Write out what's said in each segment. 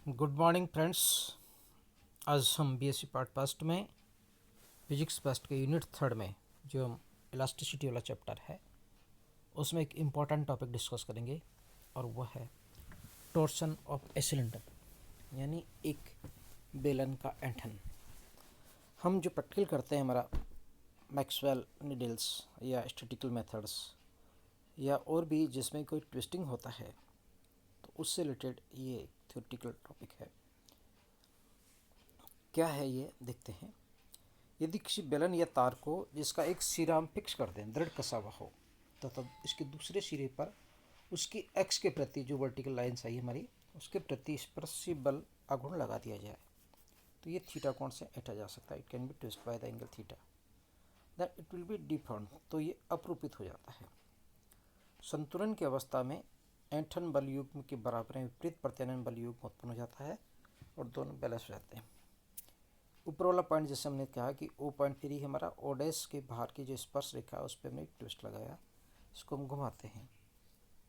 Good morning friends. आज हम BSc part first में फिजिक्स फर्स्ट के यूनिट थर्ड में जो इलास्टिसिटी वाला चैप्टर है उसमें एक इम्पॉर्टेंट टॉपिक डिस्कस करेंगे और वह है टॉर्सन ऑफ ए सिलेंडर, यानी एक बेलन का ऐंठन। हम जो प्रैक्टिकल करते हैं हमारा मैक्सवेल नीडल्स या स्टैटिकल मेथड्स या और भी जिसमें कोई ट्विस्टिंग होता है तो उससे रिलेटेड ये थ्योरेटिकल टॉपिक है। क्या है ये देखते हैं। यदि किसी बेलन या तार को जिसका एक सिरा हम फिक्स कर दें, दृढ़ कसा हुआ हो, तो तब इसके दूसरे सिरे पर उसकी एक्स के प्रति जो वर्टिकल लाइन्स आई हमारी उसके प्रति स्पर्शी बल आघूर्ण लगा दिया जाए तो ये थीटा कोण से ऐंठा जा सकता है। It can be twist by the angle theta, that it will be deform, तो ये अपरूपित हो जाता है। संतुलन की अवस्था में ऐंठन बल युग्म के बराबर विपरीत प्रत्यानयन बल युग्म उत्पन्न हो जाता है और दोनों बैलेंस हो जाते हैं। ऊपर वाला पॉइंट जैसे हमने कहा कि ओ पॉइंट फिर ही हमारा ओडेस के बाहर की जो स्पर्श रेखा है उस पर हमने एक ट्विस्ट लगाया, इसको हम घुमाते हैं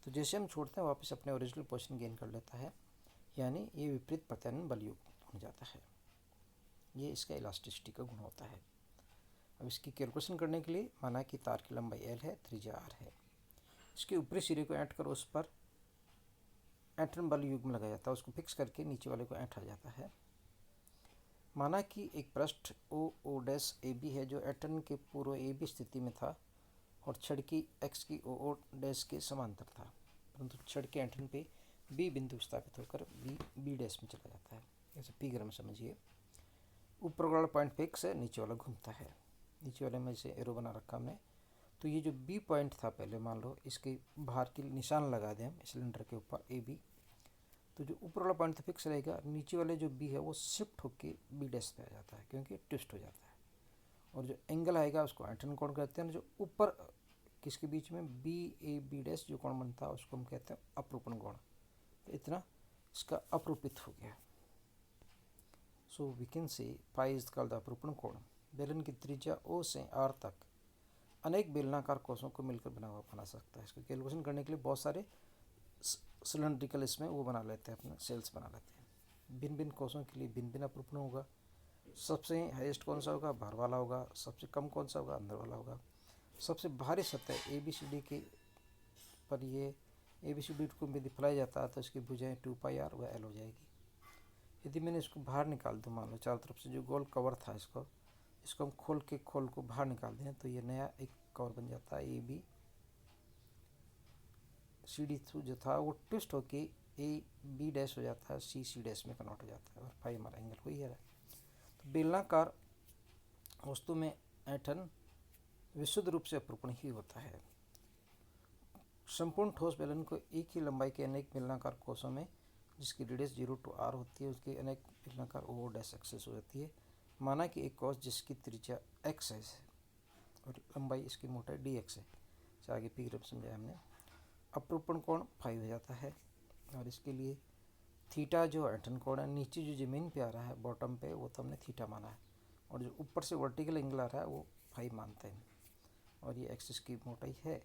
तो जैसे हम छोड़ते हैं वापस अपने ओरिजिनल पोजीशन गेन कर लेता है, यानी ये विपरीत प्रत्यानयन बल युक्त हो जाता है। ये इसका इलास्टिसिटी का गुण होता है। अब इसकी कैलकुलेशन करने के लिए माना कि तार की लंबाई एल है, त्रिज्या आर है, इसके ऊपरी सिरे को ऐंठ कर उस पर ऐंठन बल युग्म लगाया जाता है, उसको फिक्स करके नीचे वाले को ऐंठा जाता है। माना कि एक पृष्ठ ओ डैश ए बी है जो ऐंठन के पूर्व ए बी स्थिति में था और छड़ की एक्स की ओ डैश के समांतर था, परंतु छड़ के ऐंठन पे बी बिंदु स्थापित होकर बी डैश में चला जाता है। जैसे फिगर में समझिए, ऊपर वाला पॉइंट फिक्स है, नीचे वाला घूमता है। नीचे वाले में से एरो बना रखा हमने, तो ये जो बी पॉइंट था पहले मान लो इसके बाहर की निशान लगा दें हम सिलेंडर के ऊपर ए बी, तो जो ऊपर वाला पॉइंट तो फिक्स रहेगा, नीचे वाले जो बी है वो शिफ्ट होकर बी डैश पे आ जाता है क्योंकि ट्विस्ट हो जाता है। और जो एंगल आएगा उसको ऐंठन कोण कहते हैं। जो ऊपर किसके बीच में बी ए बी डैश जो कोण बनता है उसको हम कहते हैं अपरूपण कोण। तो इतना इसका अपरूपित हो गया। So we can say pi is called the अपरूपण कोण। बेलन की त्रिज्या ओ से आर तक अनेक बेलनाकार कोषों को मिलकर बना हुआ बना सकता है। इसको कैलकुलेशन करने के लिए बहुत सारे सिलेंड्रिकल इसमें वो बना लेते हैं, अपने सेल्स बना लेते हैं। भिन्न भिन्न कोषों के लिए भिन्न भिन्न अपरूपण होगा। सबसे हाईएस्ट कौन सा होगा, बाहर वाला होगा। सबसे कम कौन सा होगा, अंदर वाला होगा। सबसे भारी सतह ए बी सी डी के पर ये ए बी सी डी को यदि फैलाया जाता है तो इसकी भुजाएं 2πr व एल हो जाएगी। यदि मैंने इसको बाहर निकाल दूँ, मान लो चारों तरफ से जो गोल कवर था इसको हम खोल को बाहर निकाल दें तो ये नया एक कवर बन जाता है। A b c d through जो था वो ट्विस्ट होके ए बी डैश हो जाता है, सी डैश में कन्वर्ट हो जाता है और फाई हमारा एंगल वही है। तो बेलनाकार वस्तु में ऐंठन विशुद्ध रूप से अपरूपण ही होता है। संपूर्ण ठोस बेलन को एक ही लंबाई के अनेक बेलनाकार कोषों में जिसकी रेडियस 0 to r होती है उसकी अनेक बेलनाकार ओ डैश एक्सेस हो जाती है। माना कि एक कोष जिसकी त्रिज्या x है और लंबाई इसकी मोटाई dx है, आगे फिगर में समझाया हमने। अपरूपण कोण फाई हो जाता है और इसके लिए थीटा जो ऐंठन कोण है नीचे जो जमीन पे आ रहा है बॉटम पे वो तो हमने थीटा माना है, और जो ऊपर से वर्टिकल एंगल आ रहा है वो फाई मानते हैं। और ये एक्सिस की मोटाई है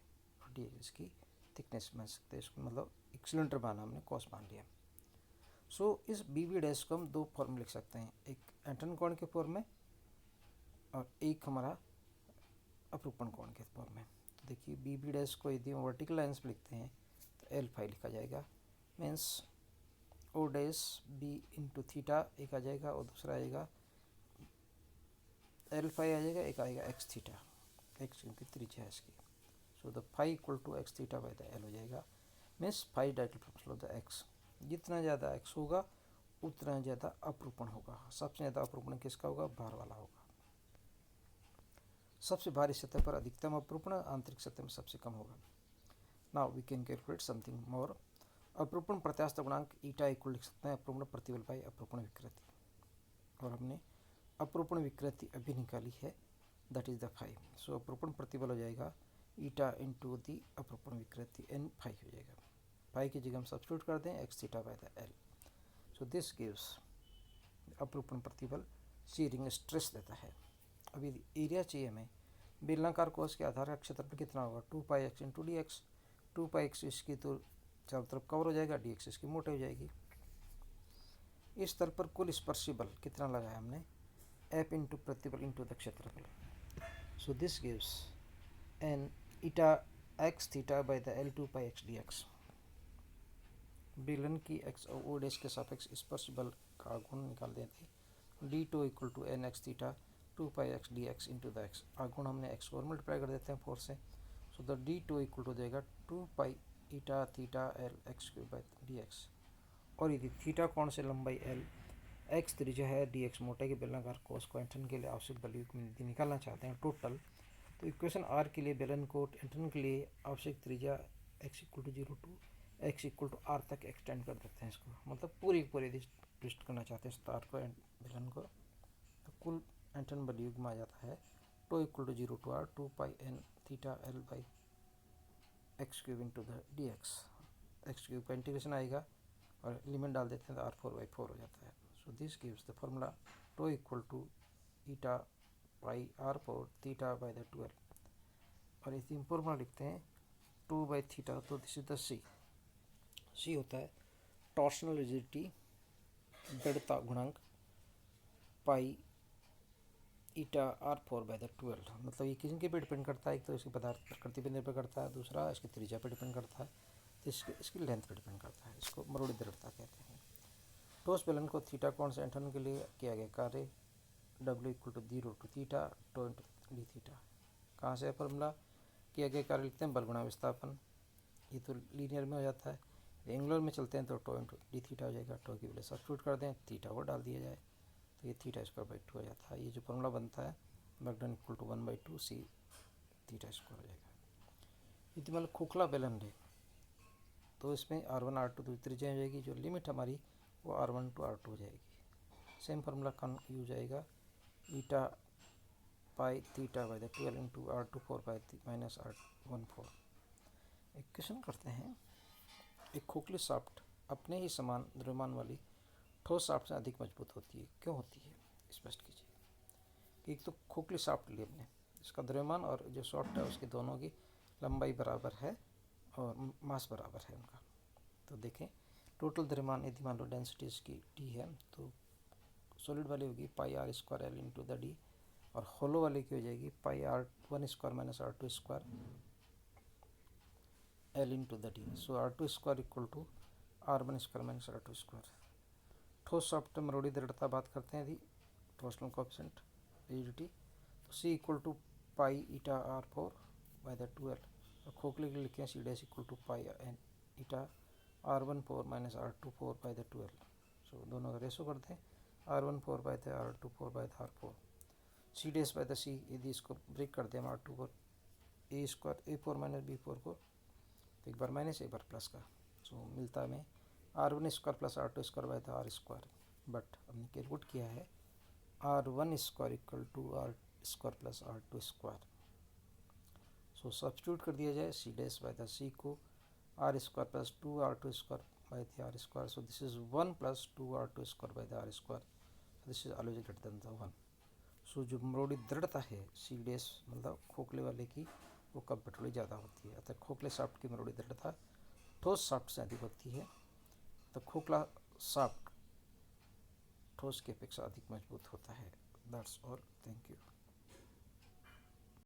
और डी इसकी थिकनेस मान सकते हैं, इसको मतलब एक सिलेंडर माना हमने, कॉस मान लिया। सो इस बी बी डैश को हम दो फॉर्म लिख सकते हैं, एक ऐंठन कोण के फॉर्म में और एक हमारा अपरूपण कोण के फॉर्म में। तो देखिए बी बी डैश को यदि हम वर्टिकल लाइन्स पर लिखते हैं तो एल फाई लिखा जाएगा, means o dash b into theta एक आ जाएगा और दूसरा आएगा एल फाई आ जाएगा, एक आएगा एक्स थीटा, एक्स क्योंकि त्रिज्या है इसकी। So the phi equal to x theta by the l हो जाएगा, means phi directly proportional of the x. जितना ज़्यादा एक्स होगा उतना ज़्यादा अपरूपण होगा। सबसे ज़्यादा अपरूपण किसका होगा, बाहर वाला होगा। सबसे भारी सतह पर अधिकतम अपरूपण आंतरिक सतह में सबसे कम होगा। Now we can calculate something more. अपरूपण प्रत्यास्थ गुणांक ईटा इक्वल लिख सकते हैं अपरूपण प्रतिबल बाई अपरूपण विकृति, और हमने अपरूपण विकृति अभी निकाली है, दैट इज द फाई। सो अपरूपण प्रतिबल हो जाएगा ईटा इंटू दी अपरूपण विकृति एन फाई हो जाएगा। फाई की जगह हम सब्स्टिट्यूट कर दें x theta by the L. So this gives अपरूपण प्रतिबल शीयरिंग स्ट्रेस देता है। अभी एरिया चाहिए हमें, बेलनाकार कोष के आधार का क्षेत्रफल कितना होगा, 2πx into D x. 2πx इसकी तो चारों तरफ कवर हो जाएगा, डी एक्स इसकी मोटे हो जाएगी। इस तल पर कुल स्पर्शी बल कितना लगाया हमने, F इंटू प्रतिबल इंटू द क्षेत्रफल. सो this gives an eta x theta by the L2 pi x d x. बेलन की एक्स और ओ डैश के सापेक्ष स्पर्श बल का गुण निकाल देते. D two equal to n x theta 2 pi x d x into the x. गुण हमने एक्स को मल्टीप्लाई कर देते हैं 4 से. So the d two equal to देगा 2 pi eta theta l x cube by d x. और यदि थीटा कोण से लंबाई एल, एक्स त्रिज्या है, डी एक्स मोटाई के बेलनाकार कोस को एंटन के लिए आवश्यक बल युग्म निकालना चाहते हैं टोटल, तो इक्वेशन आर के लिए बेलन को एंटन के लिए आवश्यक त्रिज्या x equal to 0 to x equal to r तक एक्सटेंड कर देते हैं इसको. मतलब पूरी यदि ट्विस्ट करना चाहते हैं तार को बेलन को, तो कुल एंटन बल युग्म आ जाता है टो इक्वल टू 0 टू आर 2 पाई n theta l by x cube into the d x. X cube का इंटीग्रेशन आएगा और लिमिट डाल देते हैं तो r4/4 हो जाता है. So this gives the formula tau equal to eta pi r4 theta by the 12. और इसी फॉर्मूला लिखते हैं 2 बाई थीटा, तो दिस इज द सी होता है टॉर्शनल रिजिडिटी दृढ़ता गुणांक पाई ईटा r4 बाई द 12. मतलब ये किसी के पे डिपेंड करता है, एक तो इसकी पदार्थ प्रकृति पर निर्भर करता है, दूसरा इसकी त्रिज्या पर डिपेंड करता है, तो इसकी लेंथ पर डिपेंड करता है. इसको मरोड़ी दृढ़ता कहते हैं. ठोस बेलन को थीटा कोण से एंटन के लिए किया गया कार्य W equal to 0 to theta tau into d theta. कहाँ से फॉर्मूला किया गया कार्य लिखते हैं बल गुणा विस्थापन. ये तो लीनियर में हो जाता है. एंगुलर में चलते हैं तो टो इंटू डी थीटा हो जाएगा. टो की वजह सब्स्टिट्यूट कर दें, थीटा वो डाल दिया जाए तो ये थीटा स्क्वायर बाई 2 हो जाता है. ये जो फॉर्मूला बनता है work done equal to 1/2 c theta square हो जाएगा. यदि मतलब खोखला बेलन ले तो इसमें R1 R2 त्रिज्या हो जाएगी. जो लिमिट हमारी वो R1 टू R2 हो जाएगी. सेम फार्मूला कन यूज आएगा eta pi theta by the 12 into R2 4 by minus R1 4. एक क्वेश्चन करते हैं. एक खोखली शाफ्ट अपने ही समान द्रव्यमान वाली ठोस शाफ्ट से अधिक मजबूत होती है. क्यों होती है, स्पष्ट कीजिए. कि एक तो खोखली शाफ्ट ली हमने, इसका द्रव्यमान और जो शाफ्ट है उसकी दोनों की लंबाई बराबर है और मास बराबर है उनका. तो देखें टोटल द्रव्यमान यदि मान लो डेंसिटी इसकी डी है तो सॉलिड वाली होगी pi r square l into the d, और होलो वाले की हो जाएगी pi R1 square minus R2 square l into the d. So R2 square equal to R1 square minus R2 square. ठोस सॉफ्ट मरोड़ी दृढ़ता बात करते हैं यदि टॉर्सनल कोएफिशिएंट रिजिडिटी, तो C equal to pi eta R4 by the 12. और खोखले के लिए लिखे हैं C dash equal to pi N eta R1 4 minus R2 4 by the 12. सो दोनों का रेशो करते हैं R1 4 by the R2 4 by the R4. C dash by the C यदि इसको ब्रेक कर दें हम R2 को ए स्क्वायर A4 माइनस B4 को, तो एक बार माइनस एक बार प्लस का, सो मिलता है हमें R1 square plus R2 square by the R square. But हमने कैलकुलेट किया है R1 square equal to R square plus R2 square. So substitute कर दिया जाए C dash by the C को R square plus 2R2 square by the R square. So this is 1 plus 2R2 square by the R square. This is always greater than the 1. So जो मरोड़ी दृढ़ता है C dash मतलब खोखले वाले की वो कंपेरेटिवली ज़्यादा होती है. अतः खोखले शाफ्ट की मरोड़ी दृढ़ता ठोस शाफ्ट से अधिक होती है. तो खोखला शाफ्ट ठोस की अपेक्षा अधिक मजबूत होता है. That's all. Thank you.